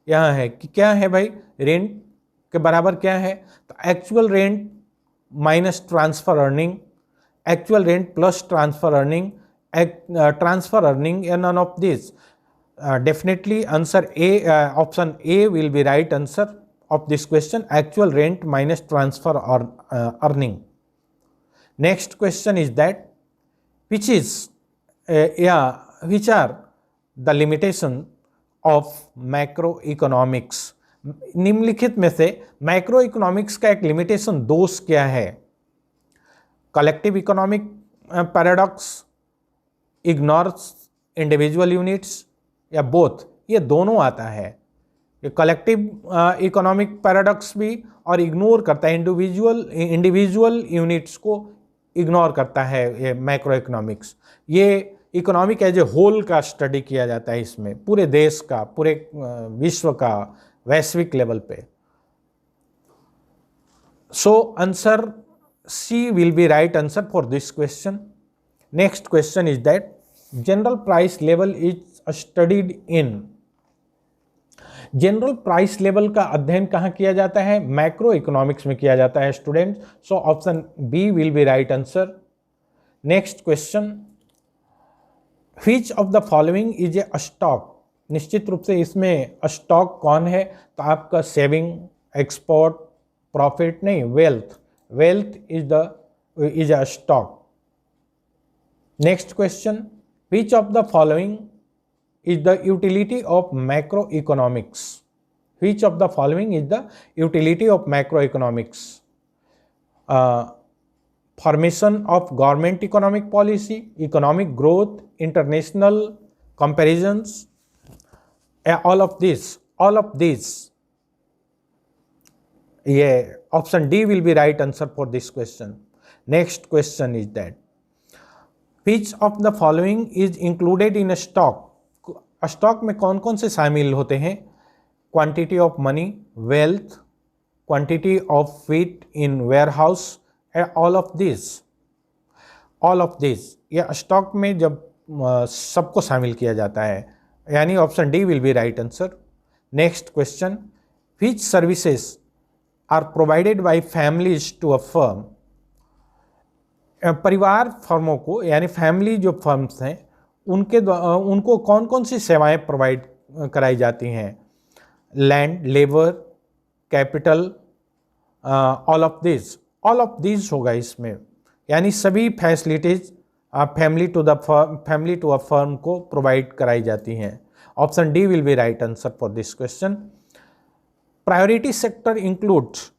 यहाँ है कि क्या है भाई, रेंट के बराबर क्या है? तो actual rent minus transfer earning, actual rent plus transfer earning transfer earning, none of this. Definitely answer A, option A will be right answer of this question, actual rent minus transfer or earning. Next question is that which are the limitation of macroeconomics. निम्नलिखित में से macro economics का एक limitation दोष क्या है? Collective economic paradox, ignores individual units, या both, ये दोनों आता है। ये कलेक्टिव इकोनॉमिक पैराडॉक्स भी और इग्नोर करता है, इंडिविजुअल यूनिट्स को इग्नोर करता है ये मैक्रो इकोनॉमिक्स। ये इकोनॉमिक एज ए होल का स्टडी किया जाता है इसमें, पूरे देश का, पूरे विश्व का, वैश्विक लेवल पे। So answer C will be right answer for this question. Next question is that general price level is studied in. General price level का अध्ययन कहाँ किया जाता है? मैक्रो इकोनॉमिक्स में किया जाता है student. So option B will be right answer. Next question, which of the following is a stock. निश्चित रूप से इसमें स्टॉक कौन है? तो आपका सेविंग, एक्सपोर्ट, प्रॉफिट नहीं, wealth is a stock. Next question, which of the following is the utility of macroeconomics? Which of the following is the utility of macroeconomics? Formation of government economic policy, economic growth, international comparisons, all of these. Yeah, option D will be right answer for this question. Next question is that which of the following is included in a stock? Stock में कौन कौन से शामिल होते हैं? Quantity of money, wealth, quantity of wheat in warehouse, all of this ये stock में जब सबको शामिल किया जाता है, यानी option D will be right answer. Next question, which services are provided by families to a firm. परिवार फर्मों को, यानी फैमिली जो फर्म्स हैं उनको कौन कौन सी सेवाएं प्रोवाइड कराई जाती हैं? Land, labour, capital, all of this होगा इसमें, यानी सभी facilities family to a firm को प्रोवाइड कराई जाती हैं। Option D will be right answer for this question. Priority sector includes,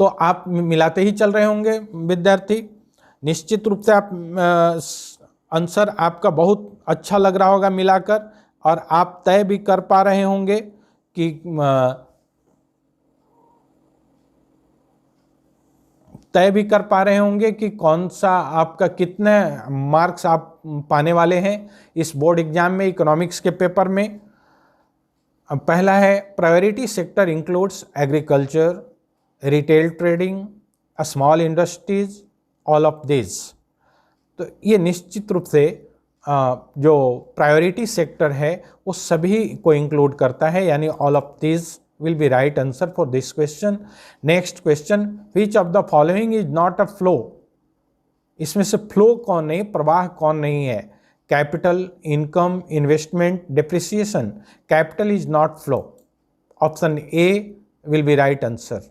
तो आप मिलाते ही चल रहे होंगे विद्यार्थी। निश्चित रूप से आप आंसर आपका बहुत अच्छा लग रहा होगा मिलाकर, और आप तय भी कर पा रहे होंगे कि कौन सा आपका कितने मार्क्स आप पाने वाले हैं इस बोर्ड एग्जाम में, इकोनॉमिक्स के पेपर में। पहला है priority sector includes agriculture, retail trading, small industries, all of this. तो ये निश्चित रूप से जो प्रायोरिटी सेक्टर है वो सभी को इंक्लूड करता है, यानी all of this will be right answer for this question. Next question, which of the following is not a flow. इसमें से फ्लो कौन नहीं, प्रवाह कौन नहीं है? Capital, income, investment, depreciation. Capital is not flow. Option A will be right answer.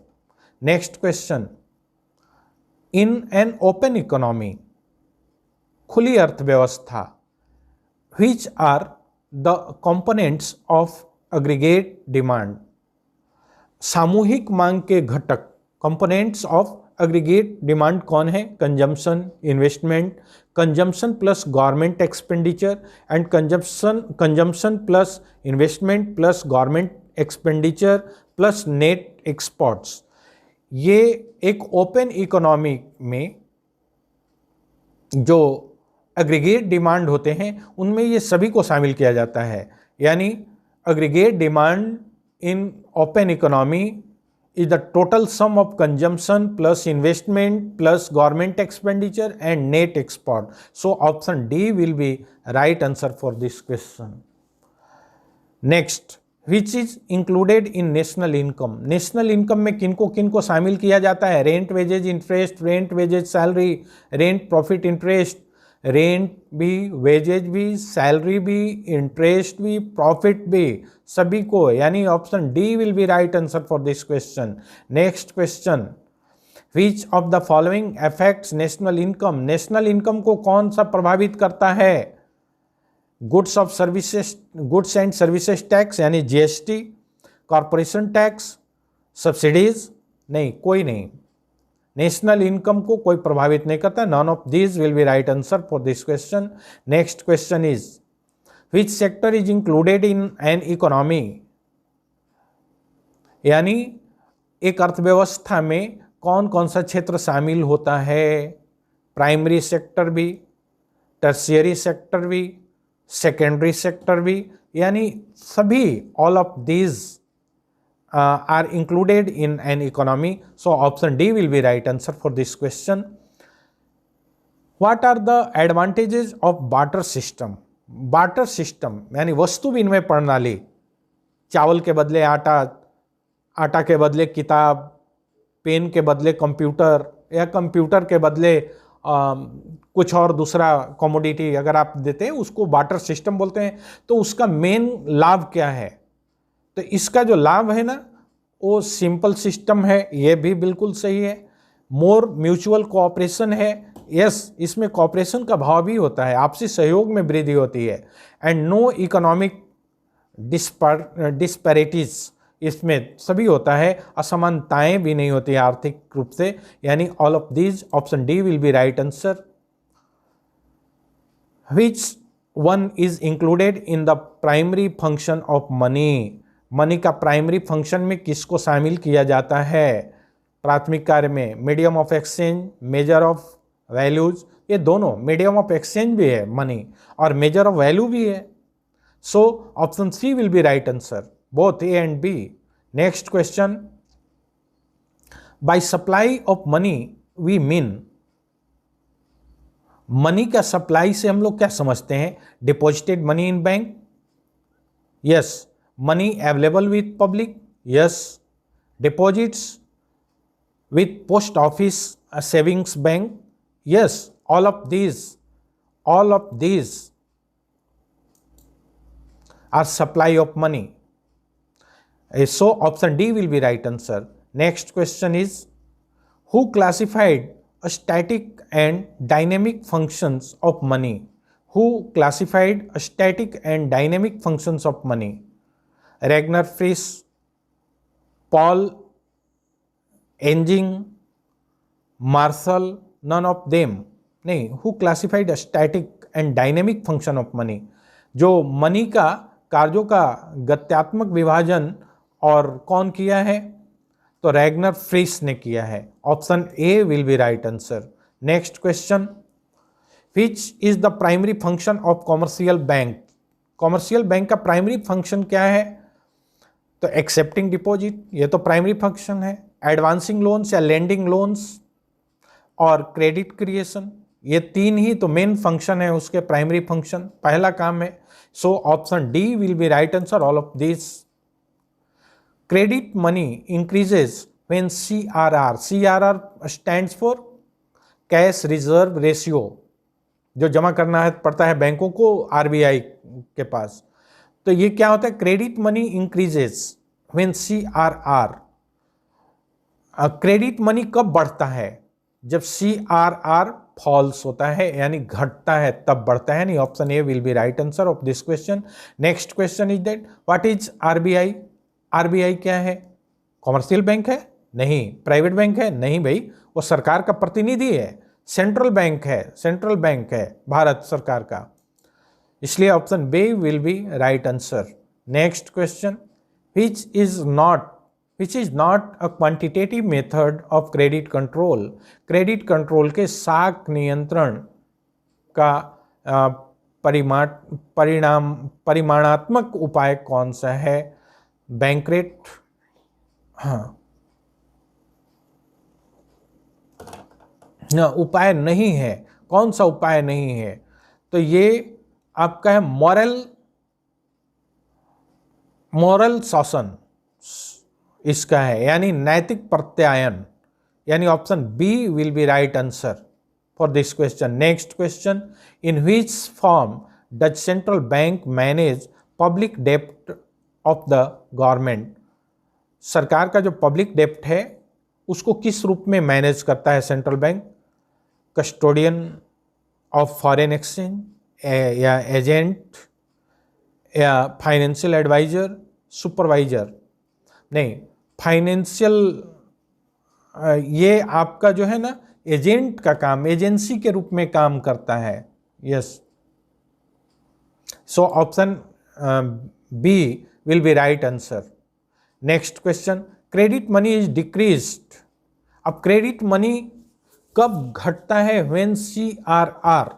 Next question, in an open economy, खुली अर्थव्यवस्था, which are the components of aggregate demand. सामूहिक मांग के घटक, कंपोनेंट्स ऑफ एग्रीगेट डिमांड कौन है? Consumption, investment, consumption plus government expenditure, and consumption plus investment plus government expenditure plus net exports. ये एक ओपन इकोनॉमी में जो एग्रीगेट डिमांड होते हैं उनमें ये सभी को शामिल किया जाता है, यानी aggregate demand in open economy is the total sum of consumption plus investment plus government expenditure and net export. So option D will be right answer for this question. Next, which is included in national income. National income में किनको किनको शामिल किया जाता है? Rent, wages, interest, rent, wages, salary, rent, profit, interest, rent भी, wages भी, salary भी, इंटरेस्ट भी, प्रॉफिट भी, सभी को, यानी option D will be right answer for this question. Next question, which of the following affects national income. National income को कौन सा प्रभावित करता है? Goods of services, goods and services tax यानी जीएसटी, कॉरपोरेशन टैक्स, सब्सिडीज, नहीं, कोई नहीं। नेशनल इनकम को कोई प्रभावित नहीं करता। None of these will be right answer for this question. Next question is, which sector is included in an economy, यानी एक अर्थव्यवस्था में कौन कौन सा क्षेत्र शामिल होता है? प्राइमरी सेक्टर भी, टर्शियरी सेक्टर भी, सेकेंडरी सेक्टर भी, यानी सभी, all of these are included in an economy. So option D will be right answer for this question. What are the advantages of barter system. Barter system यानी वस्तु विनिमय प्रणाली, चावल के बदले आटा, आटा के बदले किताब, पेन के बदले कंप्यूटर, या कंप्यूटर के बदले कुछ और दूसरा कमोडिटी अगर आप देते हैं, उसको बार्टर सिस्टम बोलते हैं। तो उसका मेन लाभ क्या है? तो इसका जो लाभ है ना, वो सिंपल सिस्टम है, ये भी बिल्कुल सही है। मोर म्यूचुअल कोऑपरेशन है, यस, इसमें कोऑपरेशन का भाव भी होता है, आपसी सहयोग में वृद्धि होती है। एंड नो इकोनॉमिक डिस्पैरिटीज, इसमें सभी होता है, असमानताएं भी नहीं होती आर्थिक रूप से, यानी all of these, option D will be right answer. Which one is included in the primary function of money. Money का प्राइमरी फंक्शन में किसको शामिल किया जाता है? प्राथमिक कार्य में medium of exchange, measure of values, ये दोनों, मीडियम ऑफ एक्सचेंज भी है मनी और मेजर ऑफ वैल्यू भी है। So option C will be right answer, both A and B. Next question, by supply of money we mean, money का supply से हम लोग क्या समझते हैं? Deposited money in bank, yes. Money available with public, yes. Deposits with post office savings bank, yes. All of these are supply of money. So option D will be right answer. Next question is, who classified a static and dynamic functions of money? Who classified a static and dynamic functions of money? Ragnar Frisch, Paul Enging, Marshall, none of them. नहीं, who classified a static and dynamic function of money? जो money का कार्यों का गत्यात्मक विभाजन और कौन किया है? तो रैगनर फ्रिश ने किया है। Option A will be right answer. Next question, which is the primary function of commercial bank. Commercial bank का प्राइमरी फंक्शन क्या है? तो एक्सेप्टिंग डिपॉजिट, ये तो प्राइमरी फंक्शन है। एडवांसिंग लोन्स या लेंडिंग लोन्स और क्रेडिट क्रिएशन, ये तीन ही तो मेन फंक्शन है उसके, प्राइमरी फंक्शन, पहला काम है। So option D will be right answer, all of this. Credit money increases when CRR stands for cash reserve ratio, जो जमा करना है पड़ता है बैंकों को आरबीआई के पास। तो ये क्या होता है? Credit money increases when CRR। Credit money कब बढ़ता है? जब CRR फॉल्स होता है, यानी घटता है, तब बढ़ता है। नहीं, option A will be right answer of this question. Next question is that, what is RBI. RBI क्या है? कॉमर्शियल बैंक है? नहीं। प्राइवेट बैंक है? नहीं भाई, वो सरकार का प्रतिनिधि है, सेंट्रल बैंक है, सेंट्रल बैंक है भारत सरकार का, इसलिए option B will be right answer. Next question, which is not a quantitative method of credit control. Credit control के साख नियंत्रण का परिमाणात्मक उपाय कौन सा है? बैंक रेट, हाँ, उपाय नहीं है। कौन सा उपाय नहीं है? तो ये आपका है मोरल शासन इसका है, यानी नैतिक प्रत्यायन, यानी option B will be right answer for this question. Next question, in which form does central bank manage public डेब्ट ऑफ द गवर्नमेंट. सरकार का जो पब्लिक डेब्ट है उसको किस रूप में मैनेज करता है central bank? Custodian of foreign exchange, या एजेंट, या फाइनेंशियल एडवाइजर, सुपरवाइजर. नहीं, फाइनेंशियल, ये आपका जो है ना एजेंट का काम, एजेंसी के रूप में काम करता है. Yes, so option B will be right answer. Next question, credit money is decreased. अब क्रेडिट मनी कब घटता है? व्हेन CRR,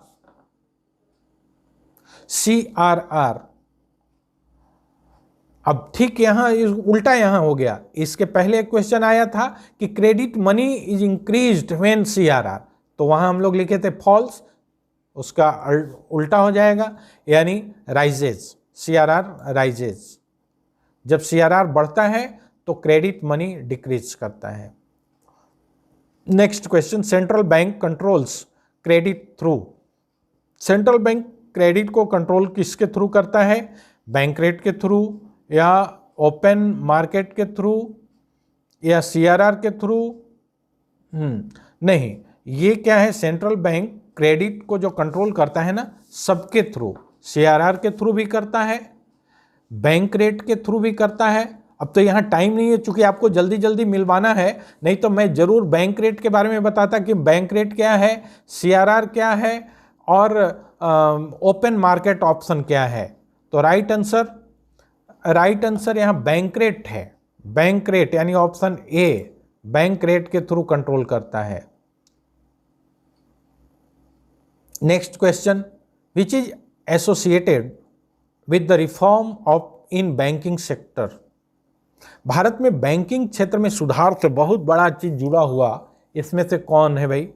अब ठीक यहां उल्टा यहां हो गया. इसके पहले एक क्वेश्चन आया था कि credit money is increased when CRR, तो वहां हम लोग लिखे थे फॉल्स, उसका उल्टा हो जाएगा, यानी राइजेज. CRR rises. जब CRR बढ़ता है तो क्रेडिट मनी डिक्रीज करता है. Next question, central bank controls credit through. Central bank credit को कंट्रोल किसके थ्रू करता है? बैंक रेट के थ्रू, या ओपन मार्केट के थ्रू, या CRR के थ्रू? नहीं, ये क्या है, सेंट्रल बैंक क्रेडिट को जो कंट्रोल करता है ना सबके थ्रू, CRR के थ्रू भी करता है, बैंक रेट के थ्रू भी करता है. अब तो यहाँ टाइम नहीं है, चूंकि आपको जल्दी जल्दी मिलवाना है, नहीं तो मैं जरूर बैंक रेट के बारे में बताता कि बैंक रेट क्या है, CRR क्या है, और ओपन मार्केट ऑप्शन क्या है. तो राइट आंसर यहाँ बैंक रेट है. बैंक रेट यानी ऑप्शन ए, बैंक रेट के थ्रू कंट्रोल करता है. Next question, which is associated with the reform of in banking sector. Bharat में बैंकिंग क्षेत्र में सुधार से बहुत बड़ा चीज जुड़ा हुआ, इसमें से कौन है भाई?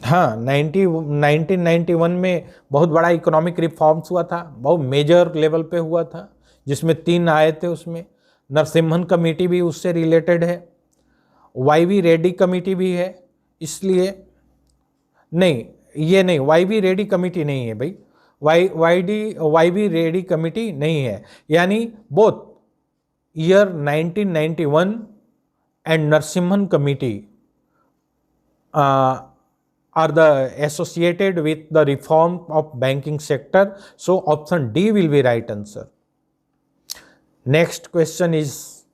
1991 में बहुत बड़ा इकोनॉमिक रिफॉर्म्स हुआ था, बहुत मेजर लेवल पे हुआ था, जिसमें 3 आए थे. उसमें नरसिम्हन कमेटी भी उससे रिलेटेड है, YV रेड्डी कमेटी भी है. इसलिए नहीं, ये नहीं, YV रेड्डी कमेटी नहीं है भाई, YV रेड्डी कमेटी नहीं है. यानी both year 1991 and Narasimhan committee are the associated with the reform of banking sector. So option D will be right answer. Next question is,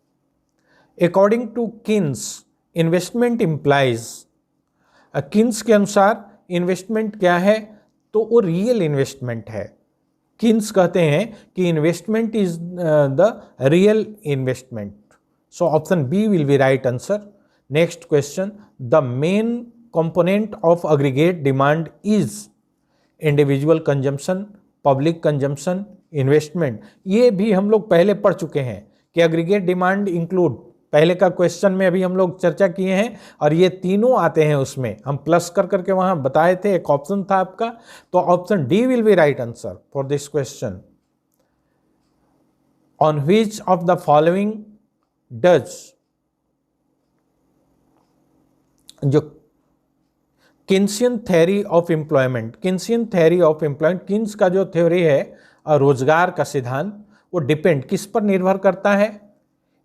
according to Keynes, investment implies. Keynes के अनुसार investment क्या है? तो वो real investment है. Keynes कहते हैं कि investment is the real investment. So option B will be right answer. Next question, the main component of aggregate demand is individual consumption, public consumption, investment. ये भी हम लोग पहले पढ़ चुके हैं कि aggregate demand include, पहले का क्वेश्चन में अभी हम लोग चर्चा किए हैं, और ये तीनों आते हैं उसमें, हम प्लस कर करके वहां बताए थे. एक ऑप्शन था आपका, तो option D will be right answer for this question. On which of the following does, जो Keynesian theory of employment, Keynes का जो थ्योरी है रोजगार का सिद्धांत, वो डिपेंड किस पर निर्भर करता है?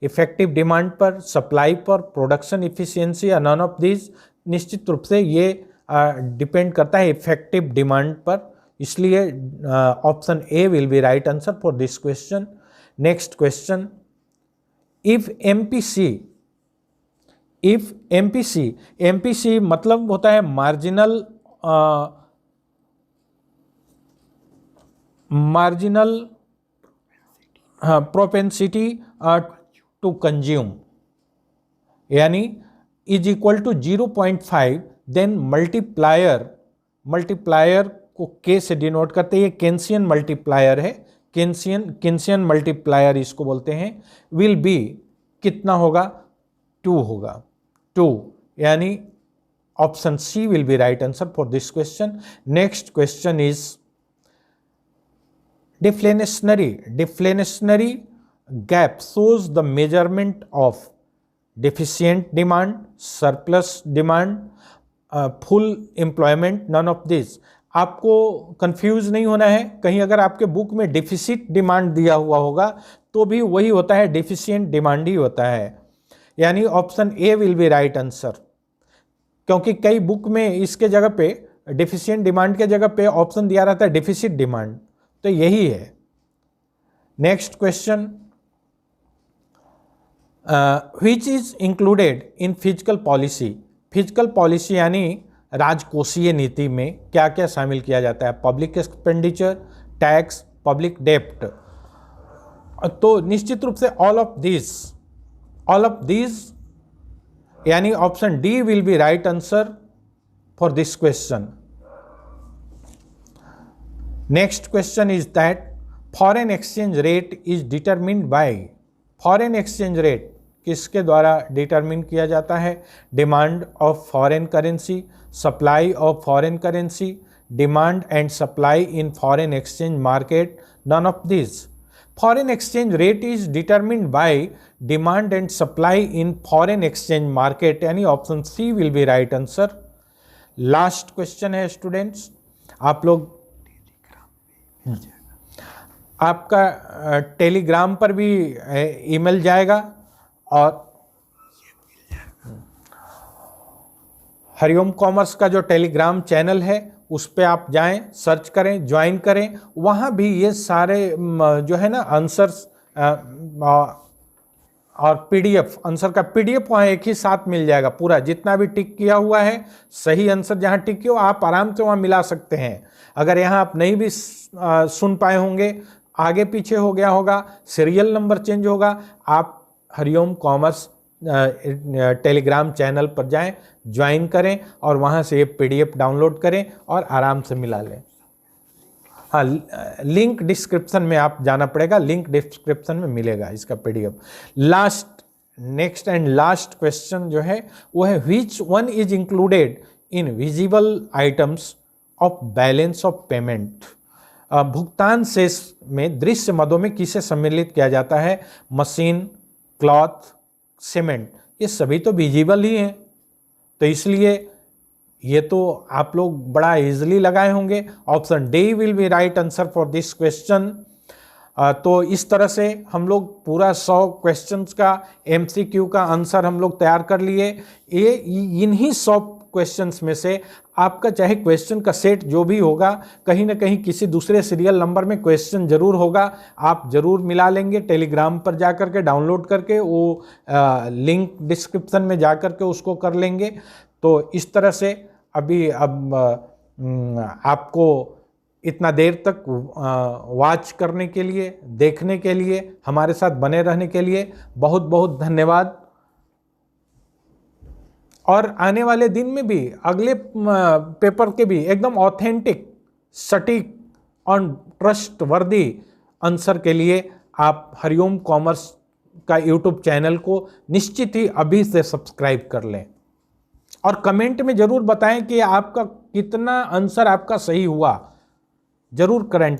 इफेक्टिव डिमांड पर, सप्लाई पर, प्रोडक्शन इफिशियंसी, या नॉन ऑफ दिस. निश्चित रूप से ये डिपेंड करता है इफेक्टिव डिमांड पर. इसलिए option A will be right answer for this question. Next question, if MPC मतलब होता है मार्जिनल प्रोपेंसिटी टू कंज्यूम, यानी is equal to 0.5, then multiplier को के से डिनोट करते हैं. ये केन्सियन मल्टीप्लायर है, केन्सियन मल्टीप्लायर इसको बोलते हैं. विल बी कितना होगा? 2 होगा, 2, यानी option C will be right answer for this question. Next question is, deflationary gap shows the measurement of deficient demand, surplus demand, full employment, none of this। आपको confuse नहीं होना है, कहीं अगर आपके बुक में डिफिसिट डिमांड दिया हुआ होगा तो भी वही होता है, डिफिशिएंट डिमांड ही होता है, यानी option A will be right answer. क्योंकि कई बुक में इसके जगह पे डिफिशिएंट डिमांड के जगह पे ऑप्शन दिया रहता है डिफिसिट डिमांड, तो यही है। Next question, which is included in physical policy. Physical policy यानी राजकोषीय नीति में क्या क्या शामिल किया जाता है? पब्लिक एक्सपेंडिचर, टैक्स, पब्लिक डेप्ट। तो निश्चित रूप से ऑल ऑफ दिस यानी option D will be right answer for this question. Next question is that foreign exchange rate is determined by. Foreign exchange rate किसके द्वारा डिटरमिन किया जाता है? Demand of foreign currency, supply of foreign currency, demand and supply in foreign exchange market, none of this. Foreign exchange rate is determined by demand and supply in foreign exchange market, यानी option C will be right answer. Last question है students, आप लोग आपका Telegram पर भी email जाएगा और Hariom commerce का जो टेलीग्राम चैनल है उस पे आप जाएं, सर्च करें, ज्वाइन करें, वहाँ भी ये सारे जो है ना आंसर्स और पीडीएफ, आंसर का पीडीएफ वहाँ एक ही साथ मिल जाएगा। पूरा जितना भी टिक किया हुआ है, सही आंसर जहाँ टिक किया हो आप आराम से वहाँ मिला सकते हैं। अगर यहाँ आप नहीं भी सुन पाए होंगे, आगे पीछे हो गया होगा, सीरियल नंबर चेंज होगा, आप हरिओम कॉमर्स टेलीग्राम चैनल पर जाएं, ज्वाइन करें और वहाँ से ये पीडीएफ डाउनलोड करें और आराम से मिला लें। हाँ, लिंक डिस्क्रिप्शन में आप जाना पड़ेगा, लिंक डिस्क्रिप्शन में मिलेगा इसका PDF. Next and last question जो है वो है which one is included in visible items of balance of payment. भुगतान शेष में दृश्य मदों में किसे सम्मिलित किया जाता है? मशीन, क्लॉथ, सीमेंट, ये सभी तो विजिबल ही हैं, तो इसलिए ये तो आप लोग बड़ा इजीली लगाए होंगे। Option D will be right answer for this question. तो इस तरह से हम लोग पूरा 100 क्वेश्चंस का एमसीक्यू का आंसर हम लोग तैयार कर लिए। ये इन्हीं 100 क्वेश्चंस में से आपका चाहे क्वेश्चन का सेट जो भी होगा, कहीं ना कहीं किसी दूसरे सीरियल नंबर में क्वेश्चन जरूर होगा, आप जरूर मिला लेंगे। टेलीग्राम पर जा कर के डाउनलोड करके वो लिंक डिस्क्रिप्शन में जा कर के उसको कर लेंगे। तो इस तरह से अब आपको इतना देर तक वॉच करने के लिए, देखने के लिए, हमारे साथ बने रहने के लिए बहुत बहुत धन्यवाद। और आने वाले दिन में भी अगले पेपर के भी एकदम ऑथेंटिक, सटीक और ट्रस्टवर्दी आंसर के लिए आप हरिओम कॉमर्स का यूट्यूब चैनल को निश्चित ही अभी से सब्सक्राइब कर लें और कमेंट में ज़रूर बताएं कि आपका कितना आंसर आपका सही हुआ, ज़रूर कमेंट